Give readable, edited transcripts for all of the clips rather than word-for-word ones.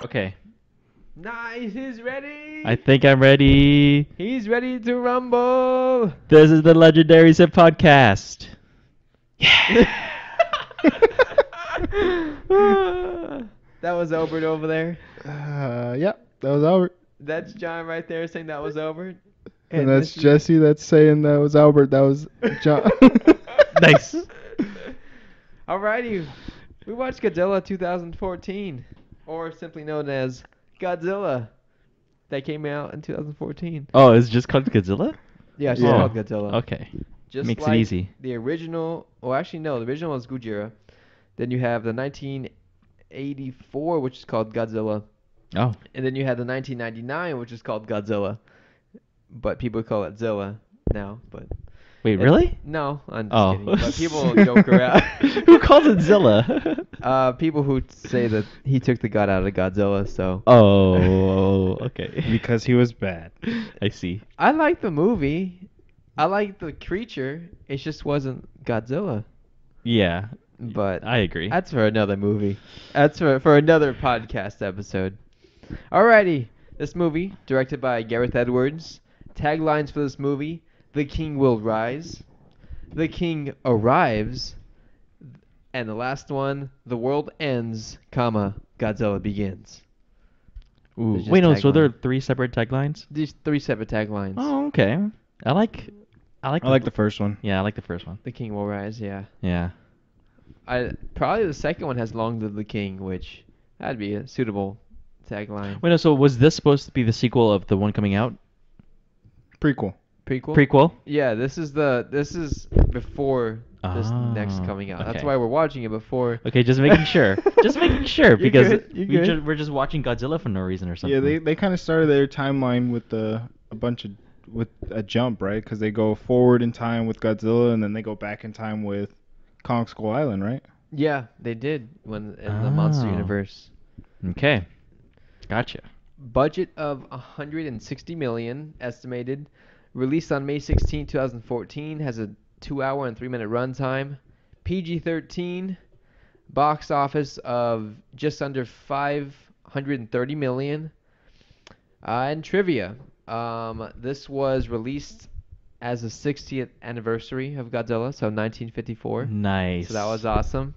Okay. Nice, he's ready. I think I'm ready. He's ready to rumble. This is the Legendary Zip Podcast. That was Obert over there. Yeah, that was Albert. That's John right there saying that was Obert. And that's this is- Jesse that's saying that was Albert. That was John. Nice. Alrighty, we watched Godzilla 2014, or simply known as Godzilla, that came out in 2014. Oh, it's just called Godzilla? Yeah, it's Yeah. called Godzilla. Okay. Just Makes it like easy. the original. Well, actually, no. The original was Gojira. Then you have the 1984, which is called Godzilla, Oh. and then you have the 1999, which is called Godzilla, but people call it Zilla now. But Wait, it's- really? No, I'm just Oh. kidding. But people joke around. Who calls it Zilla? People who say that he took the god out of Godzilla. So Oh, okay. Because he was bad. I see. I like the movie. I like the creature. It just wasn't Godzilla. Yeah, But I agree. that's for another movie. That's for another podcast episode. Alrighty. This movie, directed by Gareth Edwards. Taglines for this movie: The King will rise. The King arrives. And the last one: The world ends, comma, Godzilla begins. Ooh. There's just Wait, no, so there are tagline. 3 separate taglines? These 3 separate taglines. Oh, okay. I like I like the first one. Yeah, I like the first one. The King will rise, yeah. Yeah. Probably the second one has Long Live the King, which that'd be a suitable tagline. Wait, no, so was this supposed to be the sequel of the one coming out? Prequel. Prequel? Prequel? Yeah, this is before this next Oh, coming out. That's okay. why we're watching it before. Okay, just making sure. Just making sure You're because good, you're good. we're just watching Godzilla for no reason or something. Yeah, they kind of started their timeline with with a jump, right? Because they go forward in time with Godzilla, and then they go back in time with Kong Skull Island, right? Yeah, they did when in the Monster Oh. Universe. Okay. Gotcha. Budget of 160 million estimated. Released on May 16, 2014. Has a 2-hour and 3-minute runtime. PG-13. Box office of just under 530 million. And trivia. This was released as the 60th anniversary of Godzilla, so 1954. Nice. So that was awesome.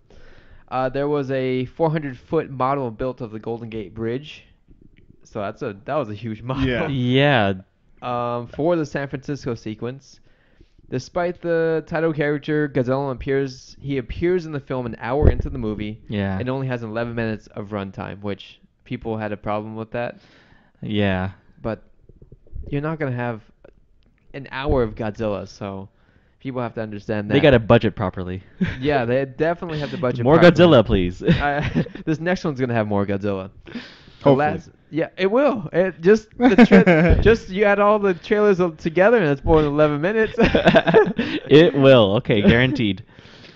There was a 400-foot model built of the Golden Gate Bridge. So that was a huge model. Yeah. Yeah. For the San Francisco sequence. Despite the title character, Godzilla appears in the film an hour into the movie. Yeah. And only has 11 minutes of runtime, which people had a problem with that. Yeah. But you're not going to have an hour of Godzilla, so people have to understand that. They got to budget properly. Yeah, they definitely have the budget. More properly. Godzilla, please. This next one's going to have more Godzilla. Hopefully. Yeah, it will. It just just you add all the trailers together and it's more than 11 minutes. It will. Okay, guaranteed.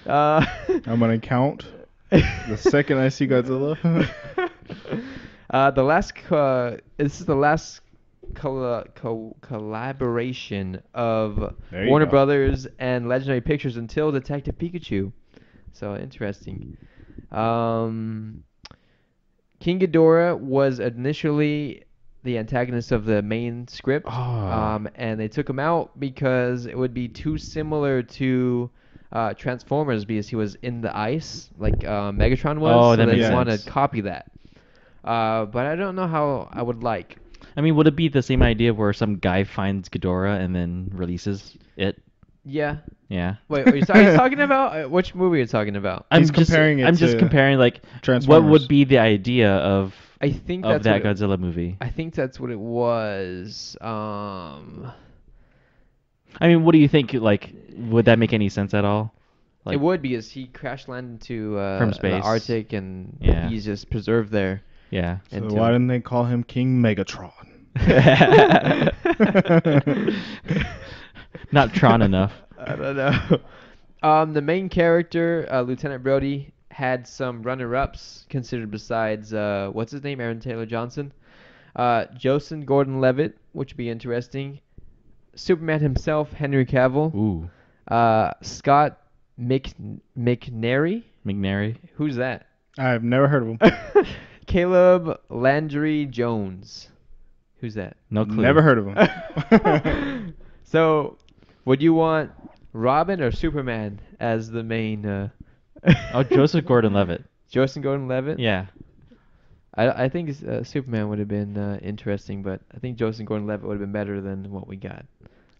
I'm gonna count the second I see Godzilla. This is the last collaboration of There you Warner go. Brothers and Legendary Pictures until Detective Pikachu. So interesting. King Ghidorah was initially the antagonist of the main script, Oh. and they took him out because it would be too similar to Transformers because he was in the ice like Megatron was. Oh, so that they makes want to sense. copy that. But I don't know how I would like. I mean, would it be the same idea where some guy finds Ghidorah and then releases it? Yeah. Yeah. Wait, are you talking about which movie are you talking about? He's comparing it I'm just to comparing like what Transformers. would be the idea of I think of that's that what Godzilla movie. I think that's what it was. I mean, what do you think? Like, would that make any sense at all? Like, It would because he crash landed into From the space. Arctic and Yeah. he's just preserved there. Yeah. So until- why didn't they call him King Megatron? Not Tron enough. I don't know. The main character, Lieutenant Brody, had some runner-ups considered besides what's his name, Aaron Taylor Johnson, Joseph Gordon-Levitt, which would be interesting, Superman himself, Henry Cavill, Ooh, Scott McNairy. McNary. Who's that? I've never heard of him. Caleb Landry Jones. Who's that? No clue. Never heard of him. So, would you want Robin or Superman as the main? Oh, Joseph Gordon-Levitt. Joseph Gordon-Levitt. Yeah. I think Superman would have been interesting, but I think Joseph Gordon-Levitt would have been better than what we got.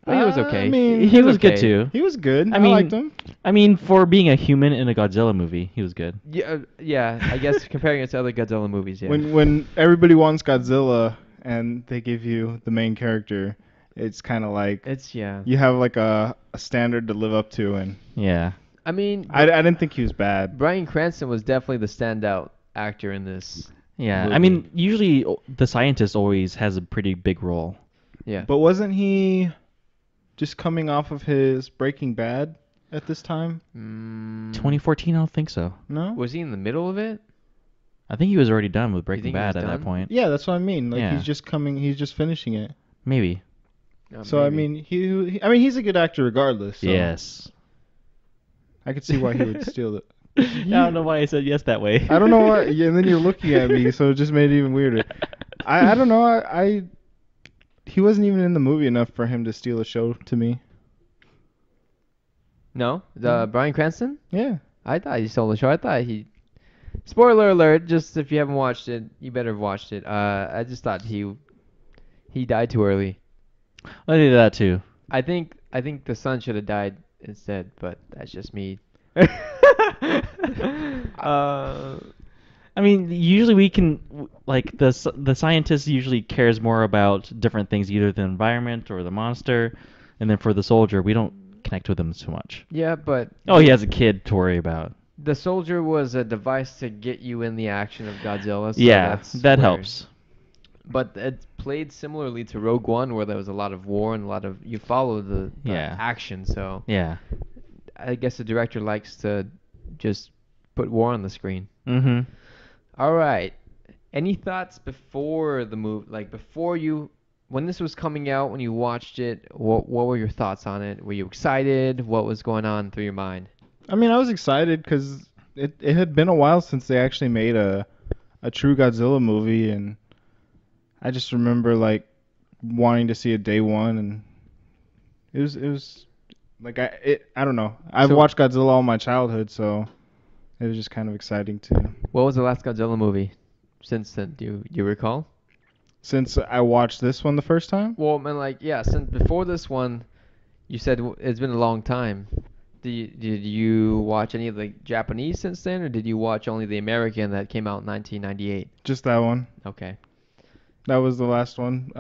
But he was okay. I mean, He was good okay. too. he was good. I I mean, liked him. I mean, for being a human in a Godzilla movie, he was good. Yeah, yeah. I guess comparing it to other Godzilla movies, yeah. When everybody wants Godzilla and they give you the main character, it's kind of like It's yeah. you have like a standard to live up to, and Yeah. I mean, I didn't think he was bad. Bryan Cranston was definitely the standout actor in this. Yeah. movie. I mean, usually the scientist always has a pretty big role. Yeah. But wasn't he just coming off of his Breaking Bad at this time? 2014, I don't think so. No. Was he in the middle of it? I think he was already done with Breaking think he Bad was at that done? point. Yeah, that's what I mean. Like Yeah. he's just finishing it. Maybe. So I Maybe. mean, I mean he's a good actor regardless. So Yes. I could see why he would steal it. I don't know why I said yes that way. I don't know why. Yeah, and then you're looking at me, so it just made it even weirder. I don't know. He wasn't even in the movie enough for him to steal a show to me. No, the Bryan Cranston. Yeah. I thought he stole the show. I thought he. Spoiler alert! Just if you haven't watched it, you better have watched it. I just thought he died too early. I did that too. I think the son should have died instead, but that's just me. I mean, usually we can like the scientist usually cares more about different things, either the environment or the monster, and then for the soldier, we don't connect with him so much. Yeah, but Oh, he has a kid to worry about. the soldier was a device to get you in the action of Godzilla. So Yeah, that's that where- helps. But it played similarly to Rogue One, where there was a lot of war and a lot of you follow the Yeah. action. So Yeah. I guess the director likes to just put war on the screen. Mm-hmm. All right. Any thoughts before the movie, like before you, when this was coming out, when you watched it? What were your thoughts on it? Were you excited? What was going on through your mind? I mean, I was excited because it had been a while since they actually made a true Godzilla movie, and I just remember like wanting to see it day one, and it was like I don't know. I've So- watched Godzilla all my childhood, so it was just kind of exciting to. What was the last Godzilla movie since then? Do you recall? Since I watched this one the first time, Well, man, like yeah, since before this one, you said it's been a long time. Did you watch any of the Japanese since then, or did you watch only the American that came out in 1998? just that one. Okay. That was the last one.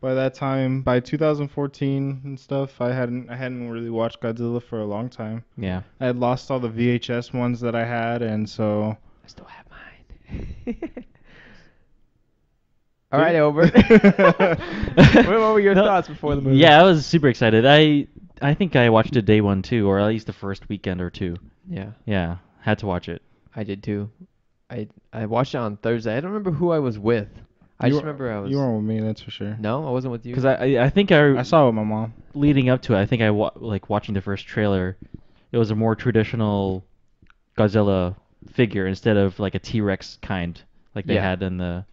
By that time, by 2014 and stuff, I hadn't really watched Godzilla for a long time. Yeah. I had lost all the VHS ones that I had, and so. I still have mine. All right, Albert. What were your No, thoughts before the movie? Yeah, I was super excited. I think I watched it day one too, or at least the first weekend or two. Yeah, Yeah, had to watch it. I did too. I watched it on Thursday. I don't remember who I was with. I You just were- remember I was. You weren't with me, that's for sure. No, I wasn't with you. Because I think I saw it with my mom. leading up to it, I think like watching the first trailer, it was a more traditional Godzilla figure instead of like a T-Rex kind like they Yeah. had in the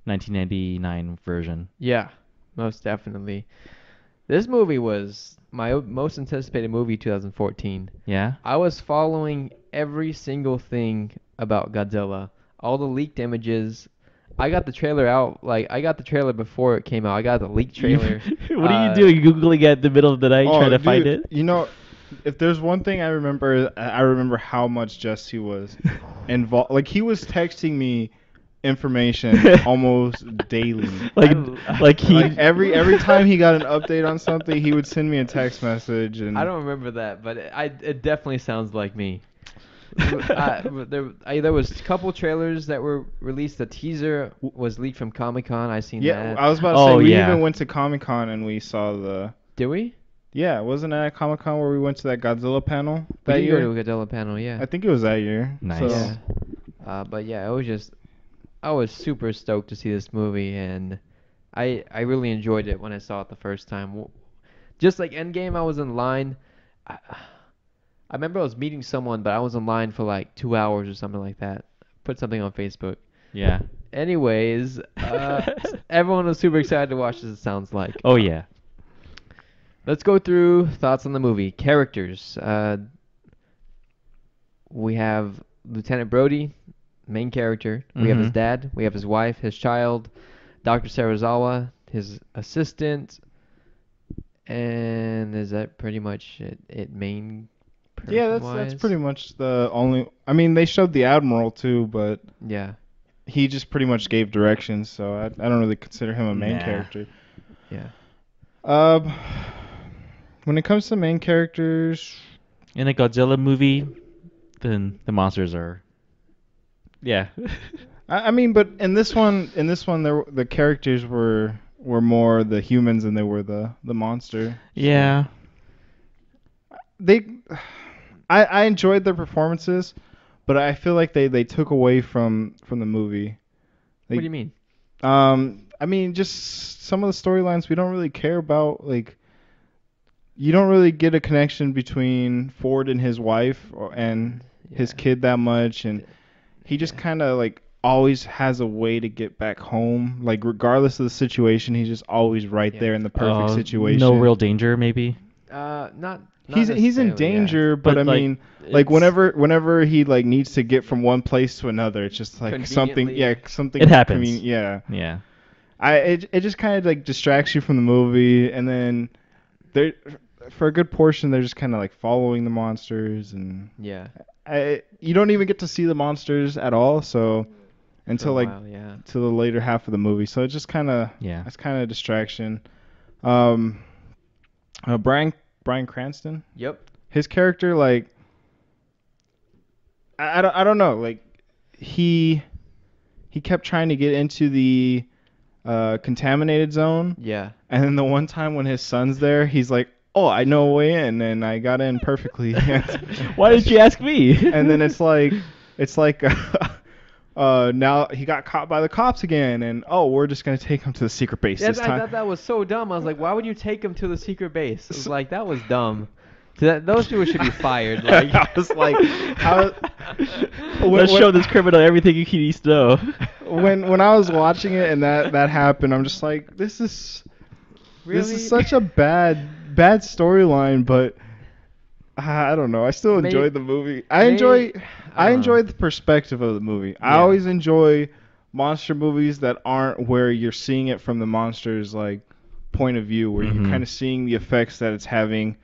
1999 version. Yeah, most definitely. This movie was my most anticipated movie 2014. Yeah. I was following every single thing about Godzilla, all the leaked images. I got the trailer out, like I got the trailer before it came out. I got the leaked trailer. What are you doing? Googling at the middle of the night trying to find dude, it? You know, if there's one thing I remember how much Jesse was involved. Like he was texting me information almost daily. Like like he Like every time he got an update on something, he would send me a text message, and I don't remember that, but it definitely sounds like me. There was a couple trailers that were released. The teaser was leaked from Comic-Con. I seen Yeah, that. I was about to say Oh, we yeah. even went to Comic-Con and we saw the. Did we? Yeah, wasn't that at Comic-Con where we went to that Godzilla panel We that did year? go to a Godzilla panel, yeah. I think it was that year. Nice. So, Yeah. But yeah, it was just I was super stoked to see this movie, and I really enjoyed it when I saw it the first time. Just like Endgame, I was in line. I remember I was meeting someone, but I was in line for like 2 hours or something like that. Put something on Facebook. Yeah. Anyways, everyone was super excited to watch this. It sounds like. Oh yeah. Let's go through thoughts on the movie. Characters. We have Lieutenant Brody, main character. We have his Mhm. dad. We have his wife, his child, Dr. Sarazawa, his assistant, and is that pretty much it main Yeah, person that's wise? pretty much the only. I mean, they showed the admiral too, but Yeah, he just pretty much gave directions, so I don't really consider him a main Nah. character. yeah. Um, when it comes to main characters, In a Godzilla movie, then the monsters are. Yeah. I mean, but in this one, the characters were more the humans than they were the monster. Yeah. They, I enjoyed their performances, but I feel like they took away from the movie. What do you mean? I mean, just some of the storylines we don't really care about. Like, you don't really get a connection between Ford and his wife and his Yeah. kid that much, and he just Yeah. kind of like always has a way to get back home. Like, regardless of the situation, he's just always right Yeah. there in the perfect situation. No real danger, maybe. Not. He's in necessarily, danger, but But, I like, mean, like it's- whenever he like needs to get from one place to another, it's just like something. Conveniently. Yeah, something. It happens. Yeah. Yeah. It just kind of like distracts you from the movie, and then there for a good portion they're just kind of like following the monsters, and Yeah. you don't even get to see the monsters at all, so For until a like while, yeah. to the later half of the movie, so it's just kind of Yeah. it's kind of a distraction. Um, Bryan Cranston, Yep. his character, like I don't know, like he kept trying to get into the contaminated zone. Yeah. And then the one time when his son's there, he's like, "Oh, I know a way in, and I got in perfectly." Why didn't you ask me? And then it's like, now he got caught by the cops again, and we're just gonna take him to the secret base Yeah, this I time. thought that was so dumb. I was like, why would you take him to the secret base? It was like, that was dumb. Those people should be fired. Like, I was like, how? Let's show this criminal everything he needs to know. When I was watching it and that happened, I'm just like, this is really? such a bad storyline, but I don't know. I still May- enjoyed the movie. I I don't know. enjoyed the perspective of the movie. I Yeah. always enjoy monster movies that aren't where you're seeing it from the monster's like point of view, where Mhm. you're kind of seeing the effects that it's having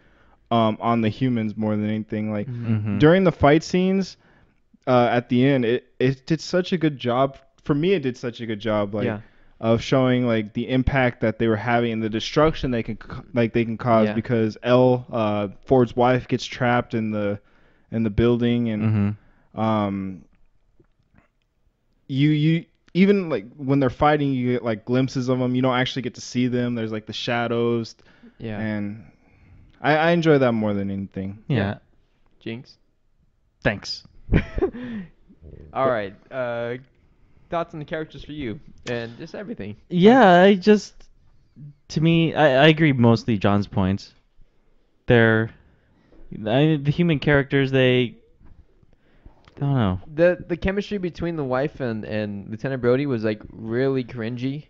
on the humans more than anything. Like Mhm. during the fight scenes at the end, it did such a good job. For me, it did such a good job. Like Yeah. of showing like the impact that they were having and the destruction they can cause, Yeah. because Ford's wife gets trapped in the building, and Mhm. you even like when they're fighting, you get like glimpses of them. You don't actually get to see them. There's like the shadows, Yeah. and I enjoy that more than anything. Yeah. Jinx. Thanks. All right. Thoughts on the characters for you and just everything. Yeah, to me, I agree mostly John's points. The human characters, I don't know. The chemistry between the wife and Lieutenant Brody was like really cringy.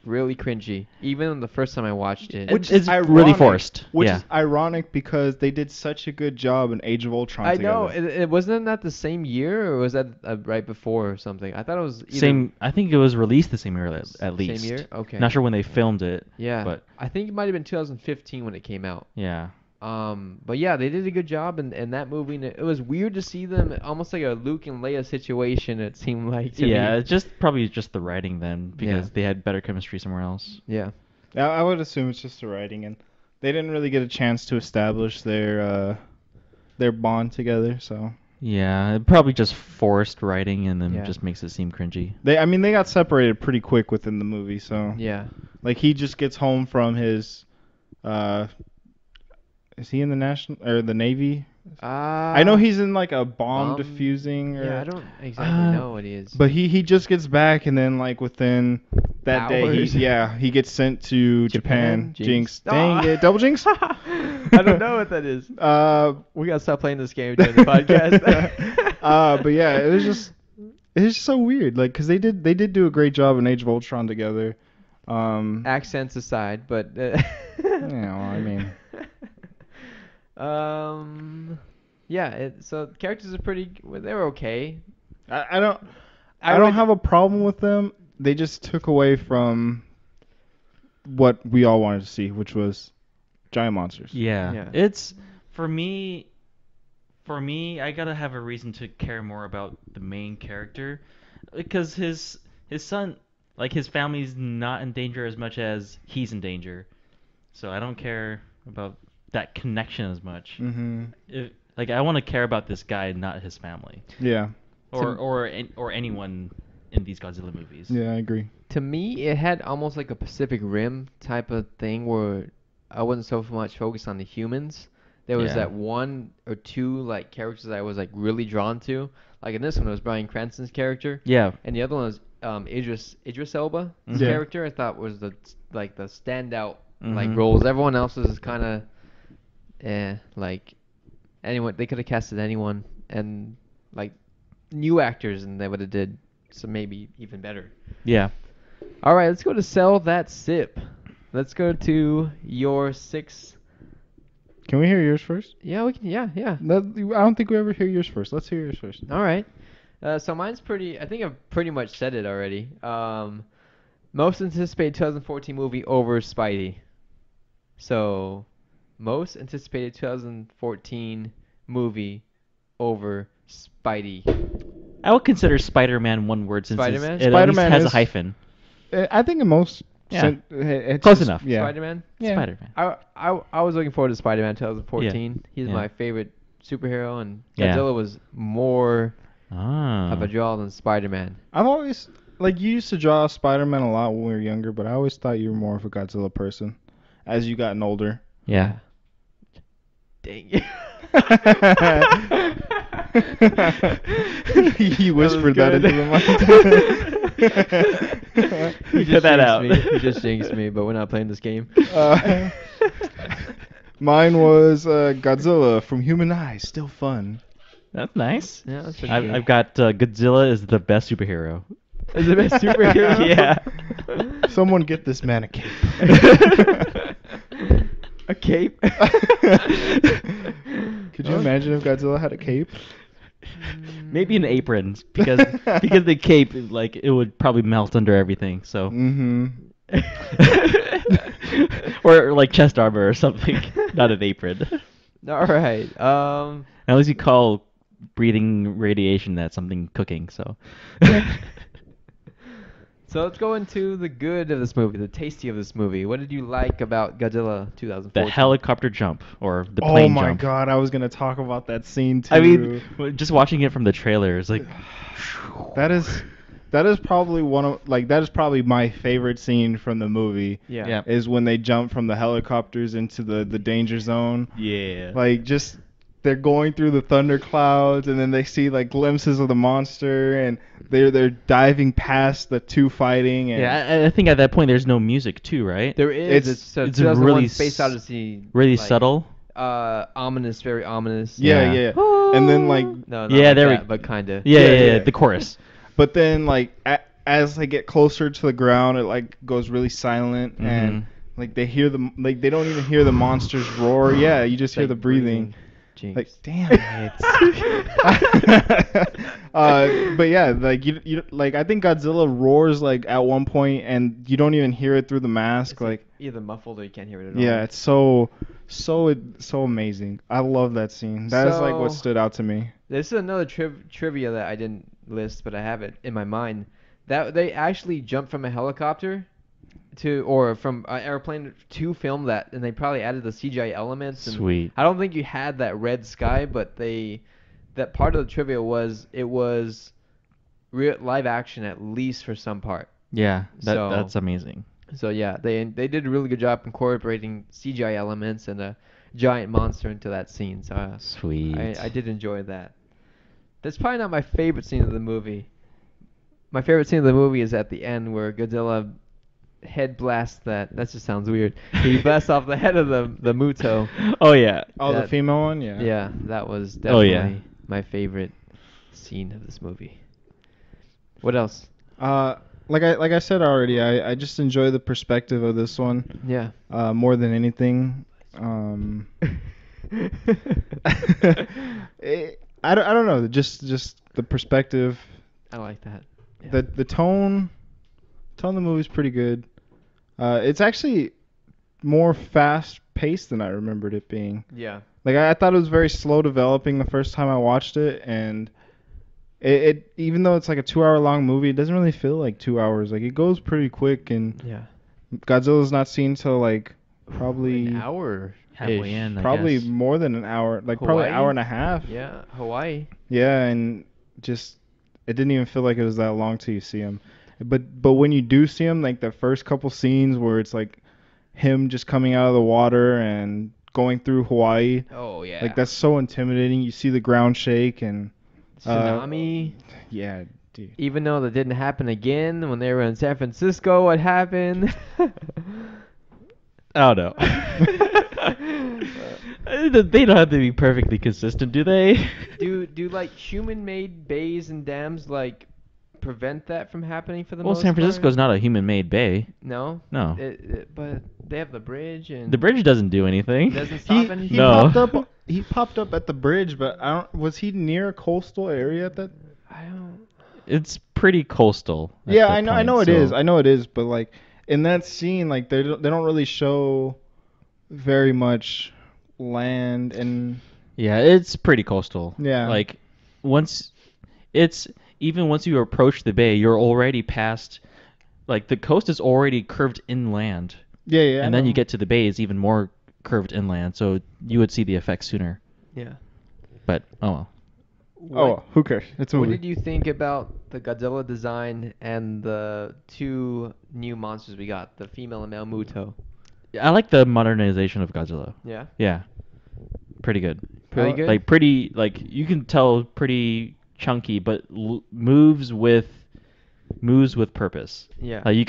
Really cringy. Even the first time I watched it. Which is really forced. Which Yeah. is ironic because they did such a good job in Age of Ultron I together. know. It wasn't that the same year, or was that right before or something? I thought it was either Same. I think it was released the same year at same least. year. Okay. Not sure when they filmed it. Yeah. But I think it might have been 2015 when it came out. yeah. But yeah, they did a good job in that movie. And it was weird to see them almost like a Luke and Leia situation. It seemed like to Yeah, me. it's just probably just the writing then, because Yeah. they had better chemistry somewhere else. Yeah. I would assume it's just the writing, and they didn't really get a chance to establish their bond together. So Yeah, it probably just forced writing and then Yeah. just makes it seem cringy. they got separated pretty quick within the movie. So Yeah. like he just gets home from his is he in the national or the Navy? I know he's in like a bomb defusing or Yeah, I don't exactly know what he is. but he just gets back, and then like within that day Hours. he gets sent to Japan. Jinx. Dang Ah. it, double jinx. I don't know what that is. Uh We gotta stop playing this game during the podcast. but yeah, it's just so weird. Like, cause they did do a great job in Age of Ultron together. Accents aside, but well, I mean, um, yeah. So characters are pretty. Well, they were okay. I don't I I don't would- have a problem with them. They just took away from what we all wanted to see, which was giant monsters. Yeah. Yeah. It's for me. For me, I gotta have a reason to care more about the main character, because his son, like his family's not in danger as much as he's in danger. So I don't care about that connection as much. Mhm. Like I want to care about this guy, not his family, Yeah. or anyone in these Godzilla movies. Yeah, I agree. To me, it had almost like a Pacific Rim type of thing where I wasn't so much focused on the humans. There was Yeah. that one or two like characters that I was like really drawn to. Like in this one, it was Bryan Cranston's character, Yeah. and the other one was Idris Elba's Mhm. Yeah. character. I thought was the standout like Mhm. roles. Everyone else was kind of, like anyone they could have casted anyone and like new actors and they would have did some maybe even better. Yeah. All right, let's go to Sell That Sip. Let's go to your 6. Can we hear yours first? Yeah, we can. Yeah, yeah. I don't think we ever hear yours first. Let's hear yours first. All right. So mine's pretty. I think I've pretty much said it already. Most anticipated 2014 movie over Spidey. So, most anticipated 2014 movie over Spidey. I would consider Spider-Man one word since Spider-Man? it at least Spider-Man has a is- hyphen. I think in most. Yeah. It's Close just- enough. Yeah. Spider-Man. Yeah. Spider-Man. I was looking forward to Spider-Man 2014. He's Yeah. my favorite superhero, and Yeah. Godzilla was more Ah. of a draw than Spider-Man. I've always like you used to draw Spider-Man a lot when we were younger, but I always thought you were more of a Godzilla person as you gotten older. Yeah. Dang. You whispered that was into good. the mic. You Cut that jinxed out. Me. You just jinxed me, but we're not playing this game. Mine was Godzilla from Human Eyes. Still fun. That's nice. Yeah, that's pretty I've, good. I've got Godzilla is the best superhero. Is the best superhero? Yeah. Someone get this man a cape. A cape? Could you imagine if Godzilla had a cape? Maybe an apron because the cape like it would probably melt under everything. So Mm-hmm. or like chest armor or something, not an apron. All right. At least you call breathing radiation that something cooking. So. So let's go into the good of this movie, the tasty of this movie. What did you like about Godzilla 2014? The helicopter jump or the plane Oh my jump. god, I was gonna talk about that scene too. I mean, just watching it from the trailer is like. that is probably that is probably my favorite scene from the movie. Yeah. Yeah. Is when they jump from the helicopters into the danger zone. Yeah. Like just they're going through the thunder clouds and then they see like glimpses of the monster and they're diving past the two fighting and Yeah, I think at that point there's no music too, right? There is. It's- it's 2001 really Space Odyssey. really like, subtle. Ominous, very ominous. yeah, Yeah. yeah. And then like No, not Yeah, like there that, we- but kind of. Yeah, Yeah, yeah, yeah. the chorus. but then like as they get closer to the ground it like goes really silent and like they hear they don't even hear the monsters roar. Yeah, you just hear the breathing. Jinx. Like damn it. But yeah, like you like I think Godzilla roars like at one point and you don't even hear it through the mask. It's Like either muffled or you can't hear it at all. yeah, it's so amazing. I love that scene. That is like what So- stood out to me. This is another trivia that I didn't list, but I have it in my mind. That they actually jumped from a helicopter or from an airplane to film that, and they probably added the CGI elements. And Sweet. I don't think you had that red sky, but that part of the trivia was it was live action at least for some part. Yeah, So- that's amazing. So yeah, they did a really good job incorporating CGI elements and a giant monster into that scene. So Sweet. I did enjoy that. That's probably not my favorite scene of the movie. My favorite scene of the movie is at the end where Godzilla head blasts that. That just sounds weird. He blasts off the head of the Muto. Oh yeah. Oh, the That- female one, yeah. Yeah, that was Oh, definitely yeah. my favorite scene of this movie. What else? Like I said already, I just enjoy the perspective of this one Yeah. more than anything. I don't know, just the perspective, I like that. Yeah. the tone of the movie's pretty good. It's actually more fast paced than I remembered it being. Yeah. Like I thought it was very slow developing the first time I watched it, and it even though it's like a 2 hour long movie, it doesn't really feel like 2 hours. Like it goes pretty quick, and Yeah. Godzilla's not seen till like An probably hour. Halfway in, I probably guess. more than an hour, like probably an Hawaii? hour and a half. Yeah. Hawaii. Yeah, and just it didn't even feel like it was that long till you see him. But when you do see him, like the first couple scenes where it's like him just coming out of the water and going through Hawaii, Oh yeah. like that's so intimidating. You see the ground shake and Tsunami. yeah, dude. Even though that didn't happen again when they were in San Francisco, what happened? I don't know. They don't have to be perfectly consistent, do they? do like human-made bays and dams like prevent that from happening for the Well, most San part? Francisco's not a human-made bay. No. No. But they have the bridge and The bridge doesn't do anything. doesn't stop anything. He No. popped up. He popped up at the bridge, but I don't. Was he near a coastal area at that? I don't. It's pretty coastal. At Yeah, that I know. I point, know it so- is. I know it is. But like in that scene, like they don't really show very much land and Yeah, it's pretty coastal. Yeah. Like once it's even once you approach the bay, you're already past like the coast is already curved inland. yeah, yeah. I And then you know. get to the bay is even more curved inland, so you would see the effects sooner. Yeah. But oh well. Oh, who cares? It's a What movie. did you think about the Godzilla design and the two new monsters we got, the female and male Muto? I like the modernization of Godzilla. Yeah. Yeah. Pretty good. Pretty Oh, good. Like pretty like you can tell pretty chunky but moves with purpose. Yeah. Like you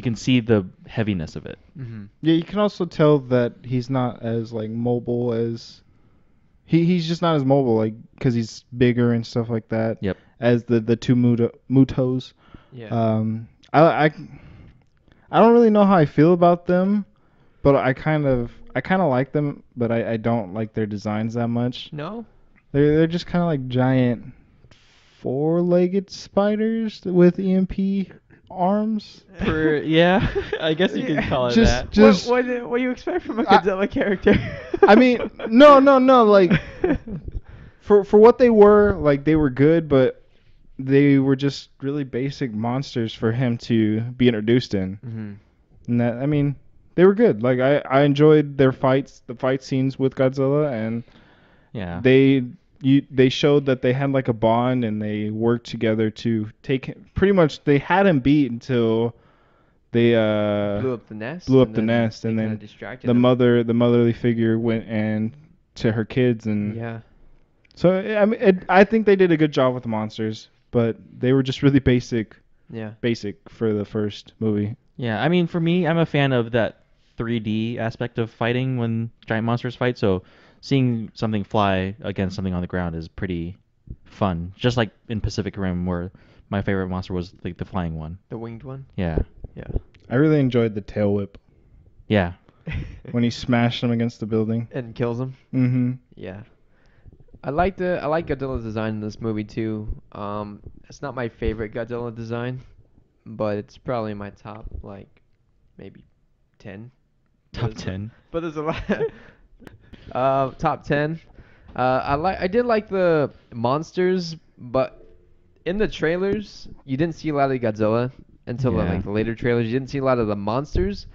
can see the heaviness of it. Mm-hmm. Yeah, you can also tell that he's not as like mobile as he's just not as mobile, like because he's bigger and stuff like that. Yep. As the two Mutos. Yeah. I don't really know how I feel about them, but I kind of like them, but I don't like their designs that much. No. They're just kind of like giant four-legged spiders with EMP arms. Yeah, I guess you can call it Just- that. just- what do you expect from a I- Godzilla character? I mean, no, like for what they were, like they were good, but they were just really basic monsters for him to be introduced in. Mm-hmm. And that, I mean, they were good. Like I enjoyed their fights, the fight scenes with Godzilla, and Yeah. they showed that they had like a bond and they worked together to take him. Pretty much, they had him beat until they Blew up the nest. blew up and the then nest, they and kinda then distracted the him. motherly figure went and to her kids, and Yeah. so I mean, I think they did a good job with the monsters, but they were just really basic Yeah. for the first movie. Yeah, I mean, for me, I'm a fan of that 3D aspect of fighting when giant monsters fight. So seeing something fly against something on the ground is pretty fun. Just like in Pacific Rim, where my favorite monster was like the flying one. The winged one. Yeah, Yeah. I really enjoyed the tail whip yeah. when he smashed them against the building. And kills him. Mm-hmm. Yeah. I like Godzilla's design in this movie too. It's not my favorite Godzilla design, but it's probably my top like maybe 10. Top There's- 10. But there's a lot. Top 10. I did like the monsters, but in the trailers you didn't see a lot of Godzilla until Yeah. the later trailers. You didn't see a lot of the monsters.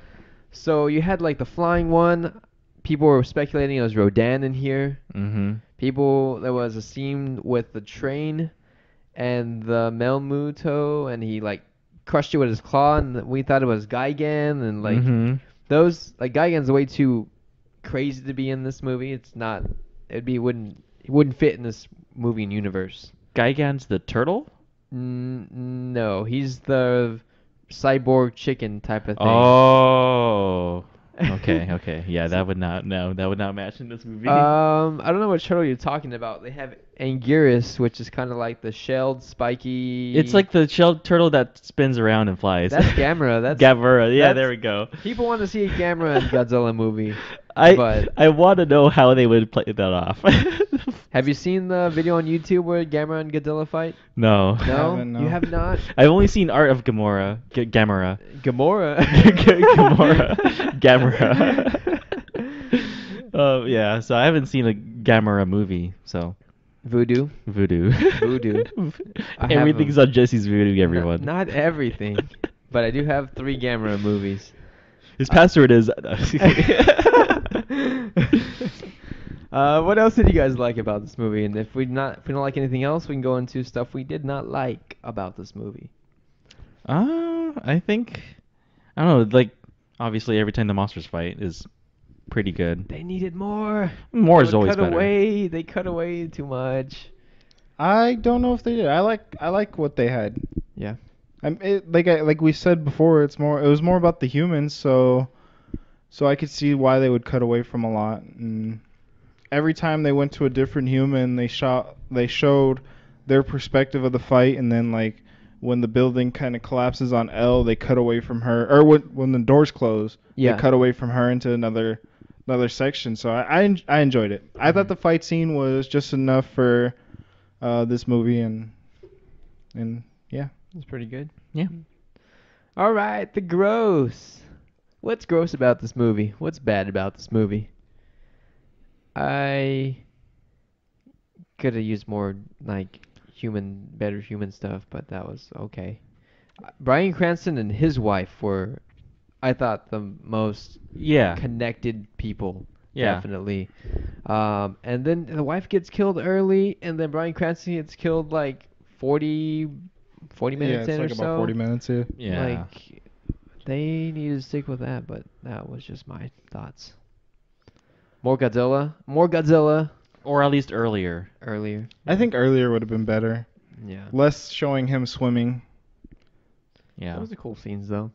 So you had like the flying one. People were speculating it was Rodan in here. Mm-hmm. There was a scene with the train and the Melmuto, and he like crushed it with his claw, and we thought it was Gigan, and like Mm-hmm. those like Gigan's way too crazy to be in this movie. It's not. It wouldn't fit in this movie and universe. Gigan's the turtle? No, he's the cyborg chicken type of thing. Oh. Okay. Yeah, So, that would not match in this movie. I don't know what turtle you're talking about. They have Anguirus, which is kind of like the shelled, It's spiky. like the shelled turtle that spins around and flies. That's Gamera. Gamera. Yeah, there That's we go. people want to see a Gamera and Godzilla movie, I but I want to know how they would play that off. have you seen the video on YouTube where Gamera and Godzilla fight? No. I No, haven't, you no. have not. I've only seen Art of Gamora. Gamera. Gamora. Gamora. Gamera. Yeah, so I haven't seen a Gamera movie, so Voodoo. voodoo. Voodoo. I have Everything's on Jesse's voodoo, everyone. Not everything, but I do have 3 Gamera movies. His password is. What else did you guys like about this movie? And if we don't like anything else, we can go into stuff we did not like about this movie. I think I don't know. Like, obviously, every time the monsters fight is pretty good. They needed more. More They is would always cut better. away. They cut away too much. I don't know if they did. I like what they had. Yeah. Like we said before, it was more about the humans, so I could see why they would cut away from a lot. And every time they went to a different human, they showed their perspective of the fight, and then like when the building kind of collapses on L, they cut away from her, or when the doors close, Yeah. they cut away from her into another section. So I enjoyed it. I thought the fight scene was just enough for this movie, and yeah. It's pretty good. Yeah. All right, the gross. What's gross about this movie? What's bad about this movie? I could have used more like better human stuff, but that was okay. Bryan Cranston and his wife were, I thought, the most Yeah. connected people. Yeah. Definitely. And then the wife gets killed early, and then Bryan Cranston gets killed like 40 minutes Yeah, in it's like or about so. 40 minutes here. Yeah. Like, they need to stick with that, but that was just my thoughts. More Godzilla Or at least earlier. earlier. I think earlier would have been better. Yeah. Less showing him swimming. Yeah. Those are cool scenes, though.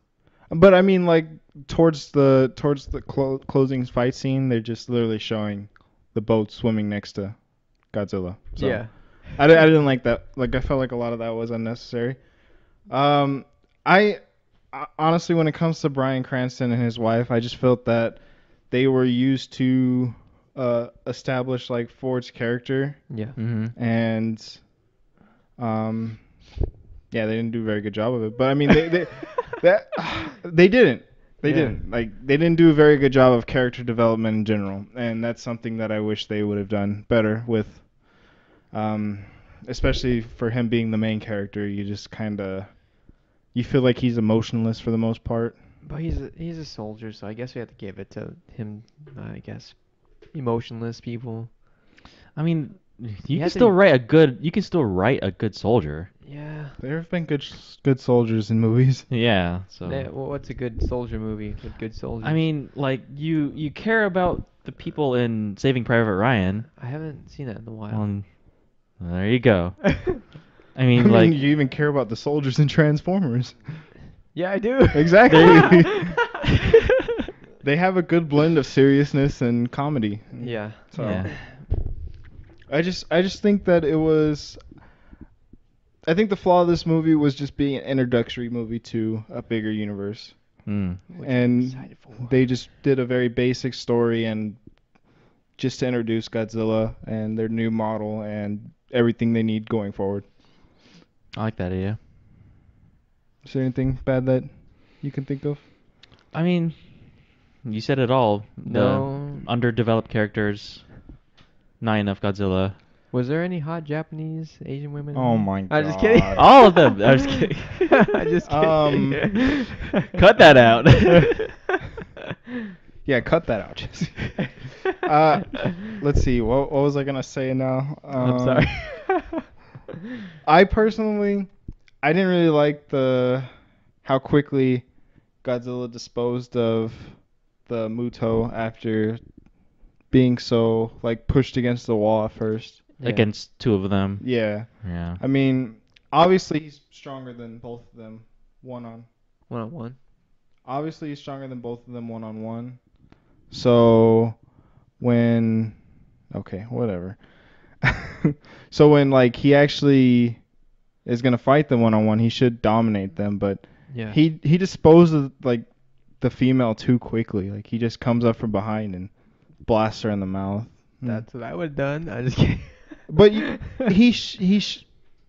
But I mean, like towards the closing fight scene, they're just literally showing the boat swimming next to Godzilla. So Yeah. I didn't like that. Like I felt like a lot of that was unnecessary. I honestly, when it comes to Bryan Cranston and his wife, I just felt that they were used to establish like Ford's character, Yeah. Mm-hmm. and yeah, they didn't do a very good job of it. But I mean, they didn't. They Yeah. didn't. Like they didn't do a very good job of character development in general, and that's something that I wish they would have done better with. Especially for him being the main character, you just you feel like he's emotionless for the most part. But he's a soldier, so I guess we have to give it to him. I guess emotionless people. I mean, You you can have to- still write a good. You can still write a good soldier. Yeah. There have been good soldiers in movies. Yeah. So. What's a good soldier movie with good soldiers? I mean, like you care about the people in Saving Private Ryan. I haven't seen that in a while. Well, there you go. I I mean, mean, like you even care about the soldiers in Transformers. Yeah, I do. Exactly. They have a good blend of seriousness and comedy. Yeah. So Yeah. I just think that it was. I think the flaw of this movie was just being an introductory movie to a bigger universe, Mm. Which I'm and excited for. they just did a very basic story and just to introduce Godzilla and their new model and everything they need going forward. I like that idea. Is there anything bad that you can think of? I mean, you said it all. The No. underdeveloped characters. Not enough Godzilla. Was there any hot Japanese Asian women? Oh my I'm just kidding. God. All of them. I'm just kidding. I'm just kidding. Cut that out. Yeah, cut that out, Jesse. Let's see. What was I gonna say now? I'm sorry. I personally, I didn't really like how quickly Godzilla disposed of the Muto after being so like pushed against the wall at first. Yeah. Against two of them. Yeah. Yeah. I mean, obviously he's stronger than both of them one on. One-on-one. Obviously he's stronger than both of them one on one. So when okay, whatever. So when like he actually is gonna fight them one on one, he should dominate them, but Yeah. he disposes like the female too quickly. Like he just comes up from behind and blasts her in the mouth. That's what I would have done. I just kidding. But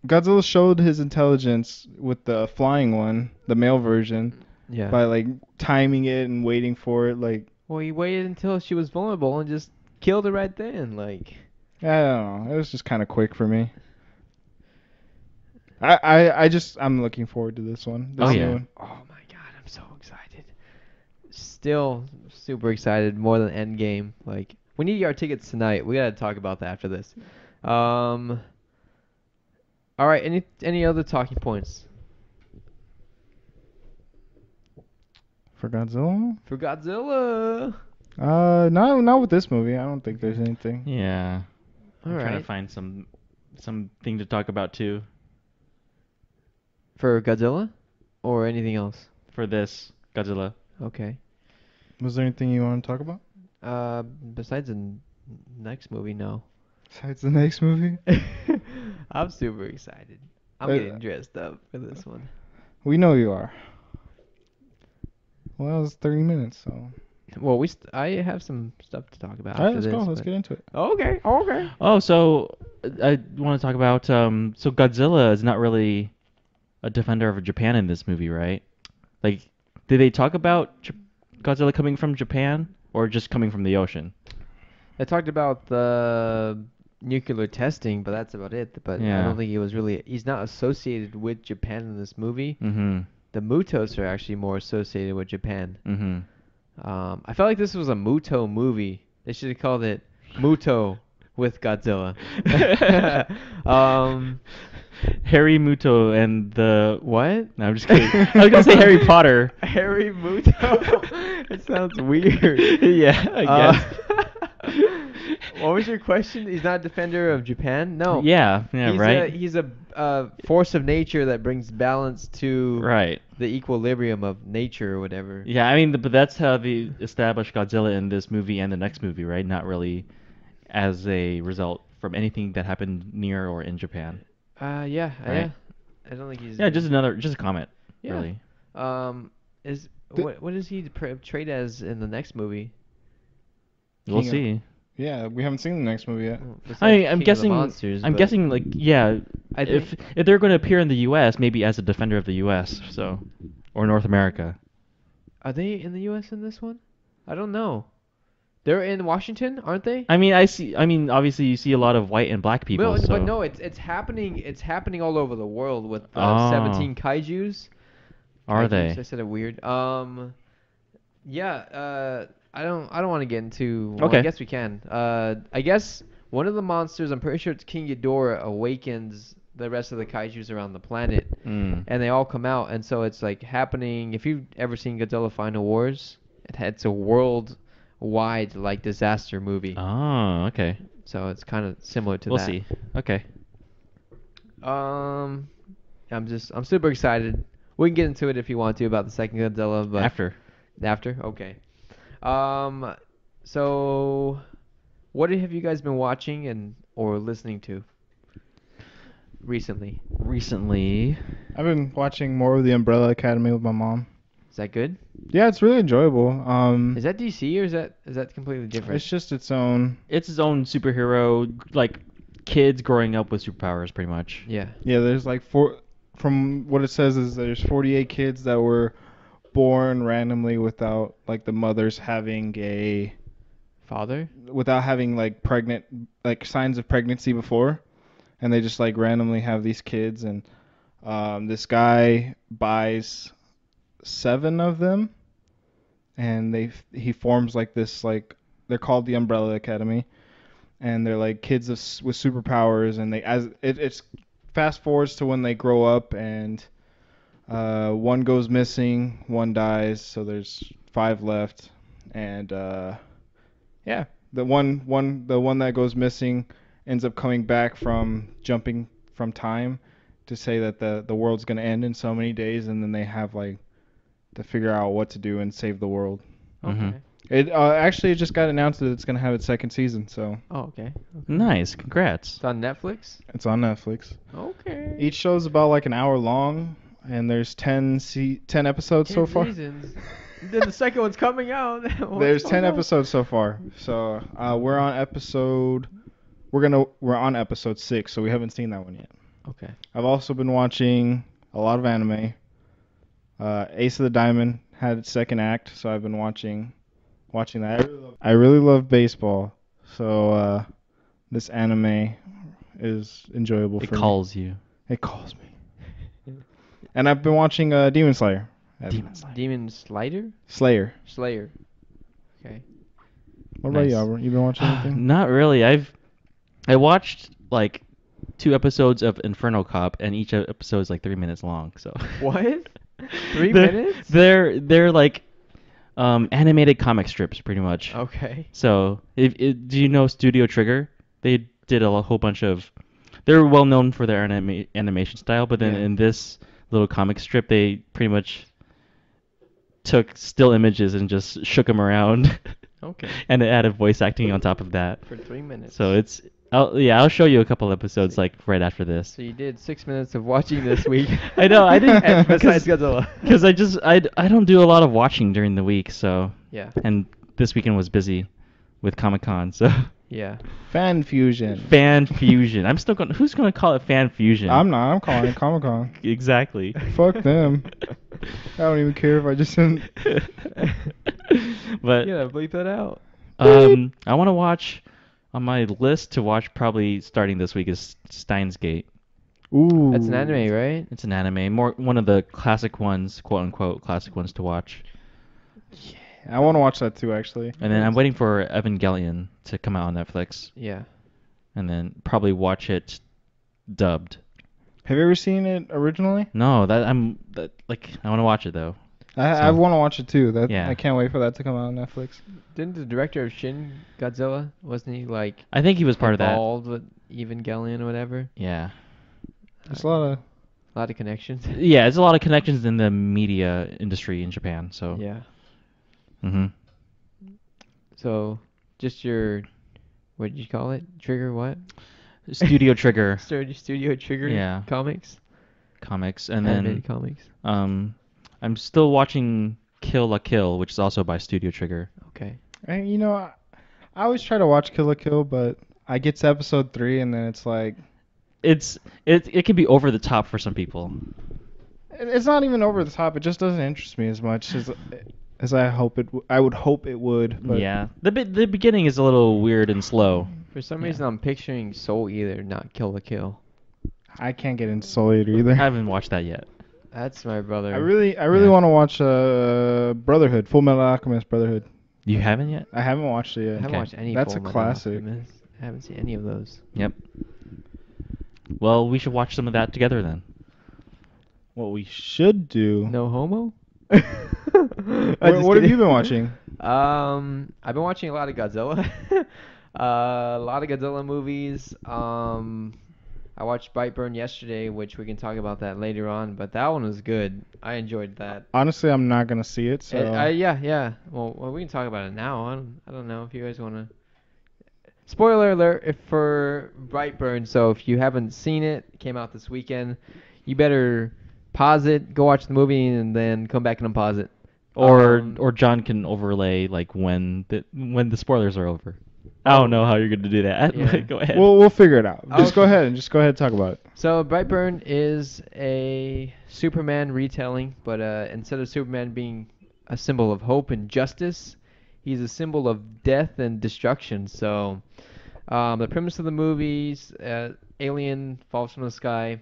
Godzilla showed his intelligence with the flying one, the male version, Yeah. by like timing it and waiting for it. Like Well, he waited until she was vulnerable and just killed her right then. Like, I don't know, it was just kind of quick for me. I'm looking forward to this one. Oh, This new yeah. one. oh my god, I'm so excited. Still super excited, more than Endgame. Like, we need our tickets tonight. We gotta talk about that after this. All right. Any other talking points For Godzilla? for Godzilla? No, not with this movie. I don't think there's anything. Yeah. All I'm trying to right. find something to talk about too For Godzilla, or anything else? for this Godzilla. Okay. Was there anything you want to talk about Besides the next movie, no. besides the next movie? I'm super excited. I'm Uh, getting dressed up for this one. We know you are. Well, it was 30 minutes, so. Well, I have some stuff to talk about All right, after let's this. go. Let's but- get into it. Okay. Okay. Oh, so I want to talk about so Godzilla is not really a defender of Japan in this movie, right? Like, did they talk about Godzilla coming from Japan or just coming from the ocean? I talked about the nuclear testing, but that's about it. But I Yeah. don't think he was really. He's not associated with Japan in this movie. Mm-hmm. The Mutos are actually more associated with Japan. Mm-hmm. I felt like this was a Muto movie. They should have called it Muto with Godzilla. um, Harry Muto and the what? No, I'm just kidding. I was gonna say Harry Potter. Harry Muto. It sounds weird. Yeah, I guess. What was your question? He's not a defender of Japan? No. Yeah, he's right. he's a force of nature that brings balance to Right. the equilibrium of nature or whatever. Yeah, I mean, but that's how they established Godzilla in this movie and the next movie, right? Not really as a result from anything that happened near or in Japan. Yeah. Right. I don't think he's. Yeah, just a comment, Yeah. really. Is The- what is he portrayed as in the next movie? We'll King of- see. Yeah, we haven't seen the next movie yet. Well, besides I'm King of the guessing. Monsters, I'm but guessing, like, yeah. I If they're going to appear in the U.S., maybe as a defender of the U.S. So, or North America. Are they in the U.S. in this one? I don't know. They're in Washington, aren't they? I mean, obviously you see a lot of white and black people. Well, so. but no, it's happening. It's happening all over the world with Oh. 17 kaiju's. Are Kaijus, they? I said it weird. Yeah. I don't want to get into. Well, Okay. I guess we can. I guess one of the monsters. I'm pretty sure it's King Ghidorah awakens the rest of the kaiju's around the planet, Mm. and they all come out, and so it's like happening. If you've ever seen Godzilla Final Wars, it's a worldwide like disaster movie. Oh, okay. So it's kind of similar to We'll that. see. Okay. I'm super excited. We can get into it if you want to about the second Godzilla, but after, okay. So what have you guys been watching and or listening to recently? Recently, I've been watching more of the Umbrella Academy with my mom. Is that good? Yeah, it's really enjoyable. Is that DC or is that completely different? It's just its own. it's his own superhero, like kids growing up with superpowers, pretty much. Yeah. Yeah, there's like from what it says is there's 48 kids that were born randomly without like the mothers having Father? without having like pregnant like signs of pregnancy before, and they just like randomly have these kids, and this guy buys 7 of them, and he forms like this, like they're called the Umbrella Academy, and they're like kids with superpowers, and it's fast forwards to when they grow up, and one goes missing, one dies, so there's 5 left, and yeah, the one that goes missing ends up coming back from jumping from time to say that the world's gonna end in so many days, and then they have like to figure out what to do and save the world. Mhm. Okay. It actually just got announced that it's gonna have its second season, so Oh, okay. Nice, congrats. It's on Netflix. it's on Netflix. Okay. Each show's about like an hour long, and there's 10 episodes 10 so far. seasons. Then the second one's coming out. What's There's going 10 on? episodes so far. So we're on episode 6, so we haven't seen that one yet. Okay. I've also been watching a lot of anime. Ace of the Diamond had its second act, so I've been watching that. I really love baseball, so this anime is enjoyable It for calls you. me. It calls me. And I've been watching Demon Slayer. Demon Slayer. Demon Slider? Slayer. Slayer. Okay. What about Nice. you, Albert? You been watching anything? Not really. I watched like 2 episodes of Inferno Cop, and each episode is like 3 minutes long. So What? 3 They're- minutes? They're like animated comic strips, pretty much. Okay. So do you know Studio Trigger? They did a whole bunch of. They're well known for their animation style, but then Yeah. in this little comic strip, they pretty much took still images and just shook them around. Okay. And it added voice acting on top of that. For 3 minutes. So I'll show you a couple episodes like right after this. So you did 6 minutes of watching this week. I know, I didn't. And besides Godzilla. Because I don't do a lot of watching during the week, so. Yeah. And this weekend was busy with Comic-Con, so. Yeah. Fan Fusion. Fan Fusion. I'm still going. Who's going to call it Fan Fusion? I'm not. I'm calling it Comic Con. Exactly. Fuck them. I don't even care if I just send. But Yeah, bleep that out. I want to watch on my list to watch probably starting this week is Steins Gate. Ooh. That's an anime, right? It's an anime, more one of the classic ones, quote unquote classic ones to watch. I want to watch that too, actually. And then I'm waiting for Evangelion to come out on Netflix, Yeah. and then probably watch it dubbed. Have you ever seen it originally? No, like I want to watch it though. I So- want to watch it too. Yeah. I can't wait for that to come out on Netflix. Didn't the director of Shin Godzilla, wasn't he like I think he was part of that. involved with Evangelion or whatever? Yeah. There's a lot of. A lot of connections. Yeah, there's a lot of connections in the media industry in Japan. So. Yeah. Mhm. So, just your, what did you call it? Trigger what? Studio Trigger Studio Trigger Yeah. comics? comics, and Animated then comics. I'm still watching Kill la Kill, which is also by Studio Trigger. Okay. And I always try to watch Kill la Kill, but I get to episode 3 and then it's like. It can be over the top for some people. It's not even over the top. It just doesn't interest me as much as I hope it. I would hope it would. But Yeah, the beginning is a little weird and slow. For some Yeah. reason, I'm picturing Soul Eater, not Kill la Kill. I can't get into Soul Eater either. I haven't watched that yet. That's my brother. I really Yeah. want to watch Brotherhood, Full Metal Alchemist Brotherhood. You haven't yet? I haven't watched it I yet. haven't Okay. watched any. That's a Full Metal classic. Alchemist. I haven't seen any of those. Yep. Well, we should watch some of that together then. What we should do. No homo. What have you been watching? I've been watching a lot of Godzilla. A lot of Godzilla movies. I watched Brightburn yesterday, which we can talk about that later on. But that one was good. I enjoyed that. Honestly, I'm not gonna see it. So Yeah. Well, we can talk about it now. I don't know if you guys want to. Spoiler alert for Brightburn. So if you haven't seen it, it came out this weekend. You better pause it, go watch the movie, and then come back and unpause it. Or John can overlay like when the spoilers are over. I don't know how you're gonna do that. Yeah. Go ahead. we'll figure it out. Just go Okay. ahead and talk about it. So Brightburn is a Superman retelling, but instead of Superman being a symbol of hope and justice, he's a symbol of death and destruction. So the premise of the movies: alien falls from the sky,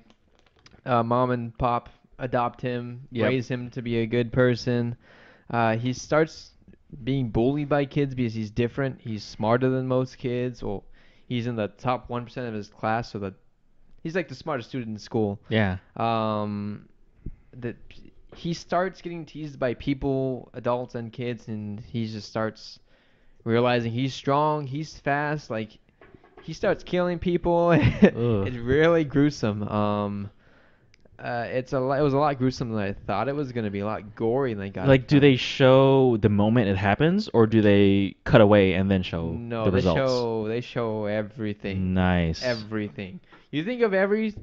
mom and pop adopt him, Yep. raise him to be a good person. He starts being bullied by kids because he's different. He's smarter than most kids. Well, he's in the top 1% of his class, so he's like the smartest student in school. yeah. That he starts getting teased by people, adults and kids, and he just starts realizing he's strong, he's fast, like he starts killing people. It's really gruesome. It was a lot gruesome than I thought it was gonna be. A lot gory than I got it Like, do kind of. they show the moment it happens, or do they cut away and then show No, the results? they show everything, Nice. everything. You think of every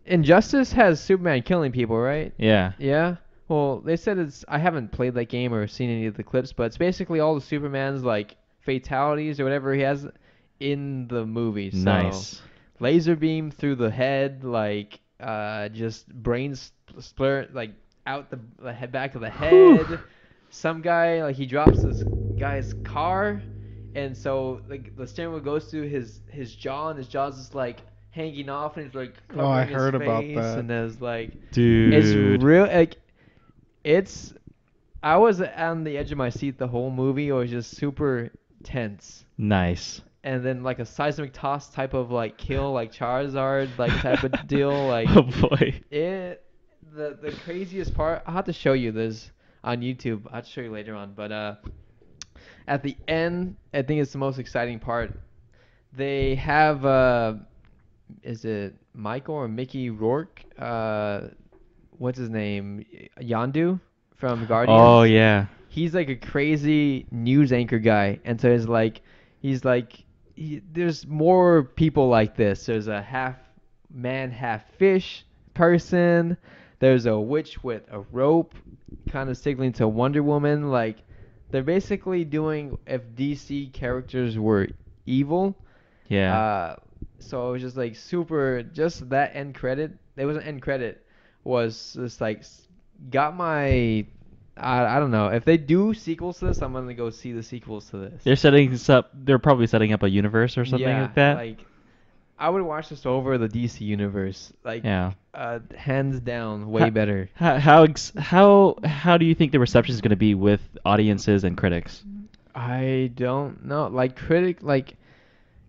Injustice has Superman killing people, right? Yeah. Yeah. Well, they said it's. I haven't played that game or seen any of the clips, but it's basically all the Superman's like fatalities or whatever he has in the movie. So Nice. laser beam through the head, like just brains split like out the head back of the Whew. head. Some guy like he drops this guy's car, and so like the steering wheel goes through his jaw, and his jaw's just like hanging off, and he's like Oh, I covering his heard about face, that. and there's like it's Dude. real like it's. I was on the edge of my seat the whole movie. It was just super tense. Nice. And then like a seismic toss type of like kill, like Charizard, like type of deal. Like Oh boy. it, the craziest part. I'll have to show you this on YouTube. I'll show you later on. But at the end, I think it's the most exciting part. They have is it Michael or Mickey Rourke? What's his name? Yandu from Oh Guardians. yeah. He's like a crazy news anchor guy, and so he's like there's more people like this. There's a half man, half fish person. There's a witch with a rope, kind of signaling to Wonder Woman. Like they're basically doing if DC characters were evil. Yeah. So it was just like super. Just that end credit. It was an end credit. Was just like got my. I don't know if they do sequels to this. I'm gonna go see the sequels to this. They're setting this up. They're probably setting up a universe or something Yeah, like that. like I would watch this over the DC universe. Like, Yeah. hands down, way better. How do you think the reception is going to be with audiences and critics? I don't know.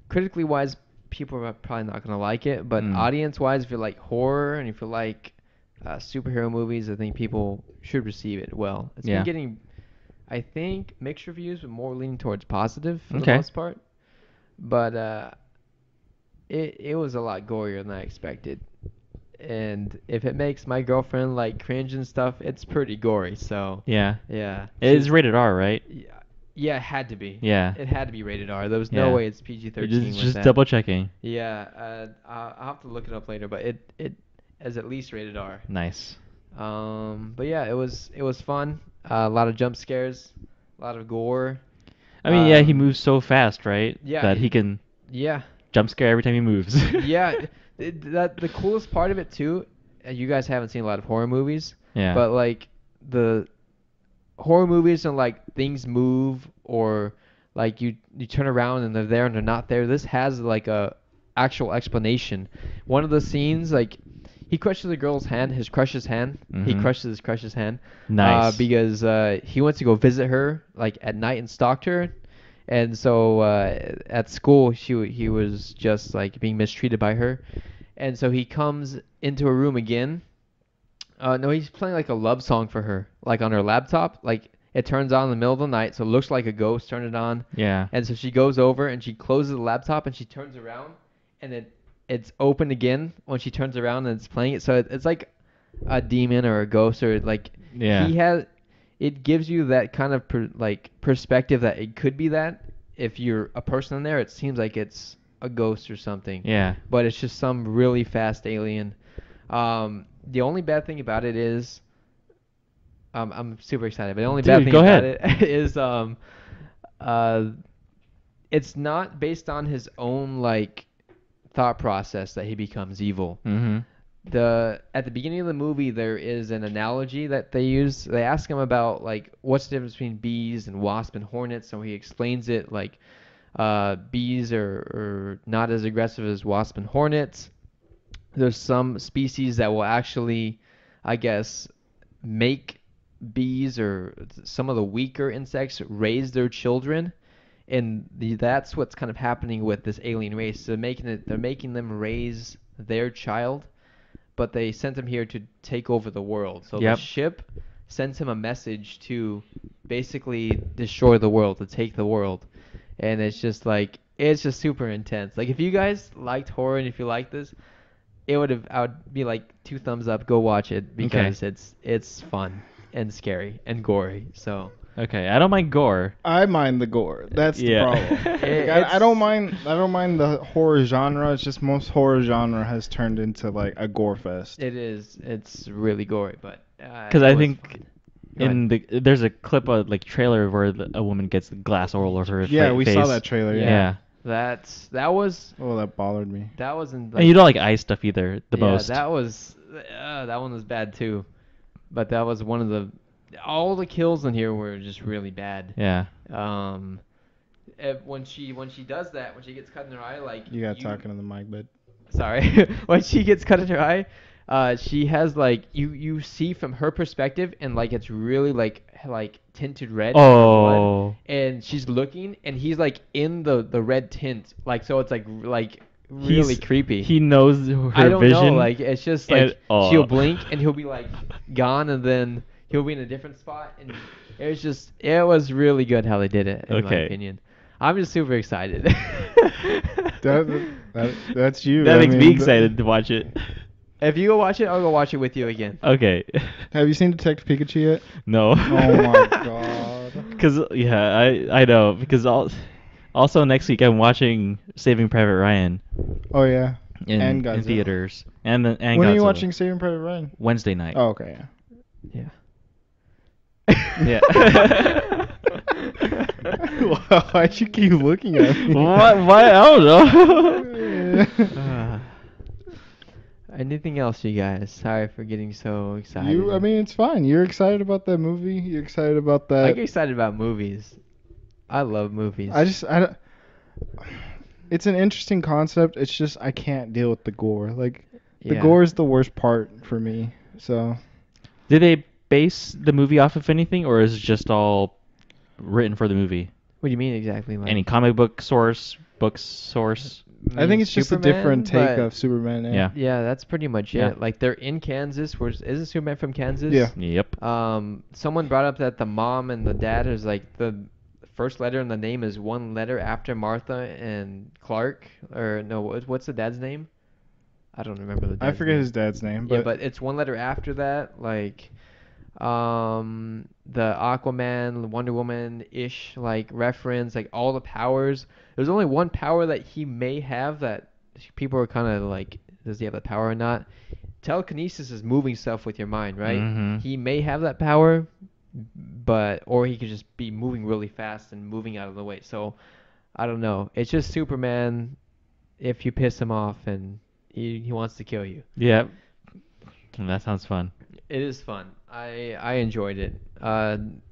Critically wise, people are probably not gonna like it. But Mm. audience wise, if you like horror and if you like superhero movies, I think people should receive it well. It's been Yeah. getting, I think, mixed reviews, but more leaning towards positive for the Okay. most part. But it was a lot gorier than I expected. And if it makes my girlfriend like cringe and stuff, it's pretty gory. So Yeah. yeah, It is rated R, right? yeah, yeah, it had to be. Yeah. It had to be rated R. There was Yeah. no way it's PG-13 with Just that. double checking. Yeah, I'll have to look it up later, but it is at least rated R. Nice. But yeah, it was fun. A lot of jump scares, a lot of gore. I mean, yeah, he Um, moves so fast, right? yeah, That he can Yeah, jump scare every time he moves. yeah. That the coolest part of it too. You guys haven't seen a lot of horror movies, Yeah. but like the horror movies and like things move or like you turn around and they're there and they're not there. This has like a actual explanation. One of the scenes like he crushes the girl's hand, his crush's hand. He Mhm. crushes his crush's hand. Nice. Because he went to go visit her like at night and stalked her. And so at school he was just like being mistreated by her. And so he comes into a room again. No, he's playing like a love song for her, like on her laptop. Like it turns on in the middle of the night, so it looks like a ghost. Turn it on, Yeah. and so she goes over and she closes the laptop and she turns around, and it's open again when she turns around and it's playing it. So it's like a demon or a ghost or like Yeah. he has. It gives you that kind of perspective that it could be that if you're a person in there, it seems like it's a ghost or something. Yeah. But it's just some really fast alien. The only bad thing about it is, I'm super excited. But the only bad Dude, thing go about ahead. it is, uh, it's not based on his own like thought process that he becomes evil. Mhm. At the beginning of the movie there is an analogy that they use. They ask him about like what's the difference between bees and wasps and hornets, so he explains it like bees are not as aggressive as wasps and hornets. There's some species that will actually, I guess, make bees or some of the weaker insects raise their children, and that's what's kind of happening with this alien race. They're making them raise their child, but they sent him here to take over the world. So the Yep. ship sends him a message to basically destroy the world, to take the world. And it's just super intense. Like if you guys liked horror and if you like this, it would have. I would be like 2 thumbs up. Go watch it because it's fun and scary and gory. So Okay, I don't mind gore. I mind the gore. That's the Yeah. problem. Like, I don't mind. I don't mind the horror genre. It's just most horror genre has turned into like a gore fest. it is. It's really gory, but Because it I was think fun. Go ahead. there's a clip of like trailer where a woman gets glass all over her Yeah, we face. saw that trailer. Yeah. Yeah. That was Oh, that bothered me. that wasn't And you don't like ice stuff either, the yeah, most. that one was bad too. But that was one of the all the kills in here were just really bad. Yeah. When she does that, when she gets cut in her eye, like You got talking to the mic, but sorry, when she gets cut in her eye, she has like you see from her perspective and like it's really like tinted red. from her blood, Oh. and she's looking and he's like in the red tint, like so it's like really He's- creepy. He knows her I don't vision. know, like it's just like and- oh. she'll blink and he'll be like gone, and then he'll be in a different spot, and it was really good how they did it in my Okay. opinion. I'm just super excited. that's you. That I makes me mean, excited to watch it. If you go watch it, I'll go watch it with you again. Okay. Have you seen Detective Pikachu yet? No. Oh my god. Because yeah, I know because also next week I'm watching Saving Private Ryan Oh yeah. in And Godzilla. theaters and When are you Godzilla. watching Saving Private Ryan? Wednesday night. Oh, okay. Yeah. Yeah. Why'd you keep looking at me? What? Why? I don't know. Anything else, you guys? Sorry for getting so excited. I mean, it's fine. You're excited about that movie. You're excited about I that. get excited about movies. I love movies. I don't. It's an interesting concept. It's just I can't deal with the gore. Like the Yeah. gore is the worst part for me. So Did they base the movie off of anything, or is it just all written for the movie? What do you mean exactly? Like Any comic book source, book source? I think it's just a Superman, different take but- of Superman. Yeah. Yeah, that's pretty much Yeah. it. Like they're in Kansas. Isn't Superman from Kansas? Yeah. Yep. Someone brought up that the mom and the dad is like the first letter in the name is one letter after Martha and Clark, or no, what's the dad's name? I don't remember the I dad's forget name. his dad's name, Yeah, but, but it's one letter after that, like the Aquaman, Wonder Woman-ish like reference, like all the powers. There's only one power that he may have that people are kind of like, does he have the power or not? Telekinesis is moving stuff with your mind, right? Mhm. He may have that power, or he could just be moving really fast and moving out of the way. So I don't know. It's just Superman if you piss him off and he wants to kill you. Yep. That sounds fun. It is fun. I enjoyed it.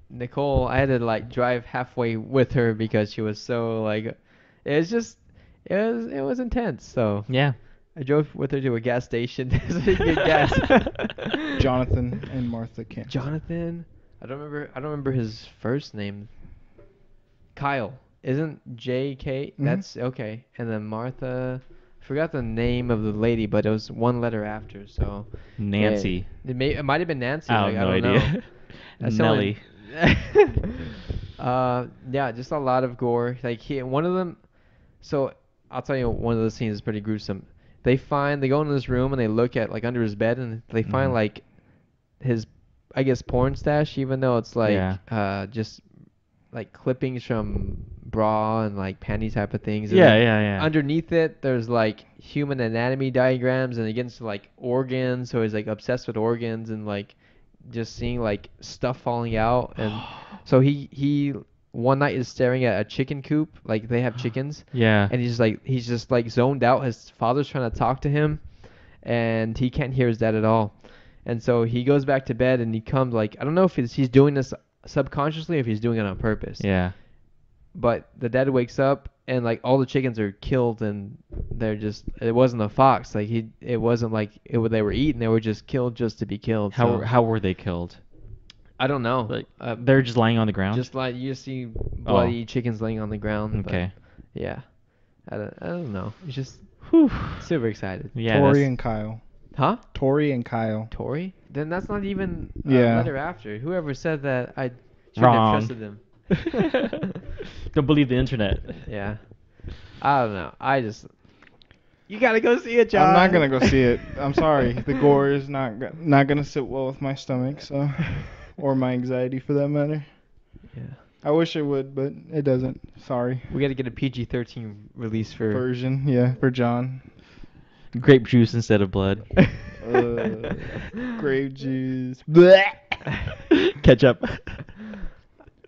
Nicole, I had to like drive halfway with her because she was so like, it was intense. So Yeah. I drove with her to a gas station so he could get gas. Jonathan and Martha Kent. Jonathan, I don't remember his first name. Kyle, isn't J.K.? Mhm. That's okay. And then Martha, I forgot the name of the lady, but it was one letter after. So Nancy. it might have been Nancy. I Like, have no I don't idea. know. That's the only- Nelly. Yeah, just a lot of gore. Like one of them. So I'll tell you, one of the scenes is pretty gruesome. They go into this room and they look at like under his bed and they find Mhm. like his, I guess, porn stash, even though it's like just like clippings from bra and like panty type of things. And Yeah, then yeah. Underneath it, there's like human anatomy diagrams, and it gets to like organs. So he's like obsessed with organs and like just seeing like stuff falling out. And so he one night is staring at a chicken coop, like they have chickens, Yeah. and he's just like zoned out. His father's trying to talk to him, and he can't hear his dad at all. And so he goes back to bed, and he comes like, I don't know if he's doing this subconsciously or if he's doing it on purpose. Yeah. But the dad wakes up and like all the chickens are killed, and it wasn't a fox. Like it wasn't like they were eaten. They were just killed just to be killed. So, How were they killed? I don't know. Like they're just lying on the ground. Just like you see bloody chickens laying on the ground. but Okay. yeah. I don't know. It's just Whew. super excited. Yeah. Tori and Kyle. Huh? Tori and Kyle. Tori? Then that's not even a Yeah. letter after. Whoever said that, I shouldn't Wrong. have trusted them. Don't believe the internet. Yeah. I don't know. You gotta go see it, John. I'm not gonna go see it. I'm sorry. The gore is not gonna sit well with my stomach, so or my anxiety for that matter. Yeah. I wish it would, but it doesn't. Sorry. We gotta get a PG-13 release for. Version, yeah, for John. Grape juice instead of blood. Grape juice. Blech. Ketchup.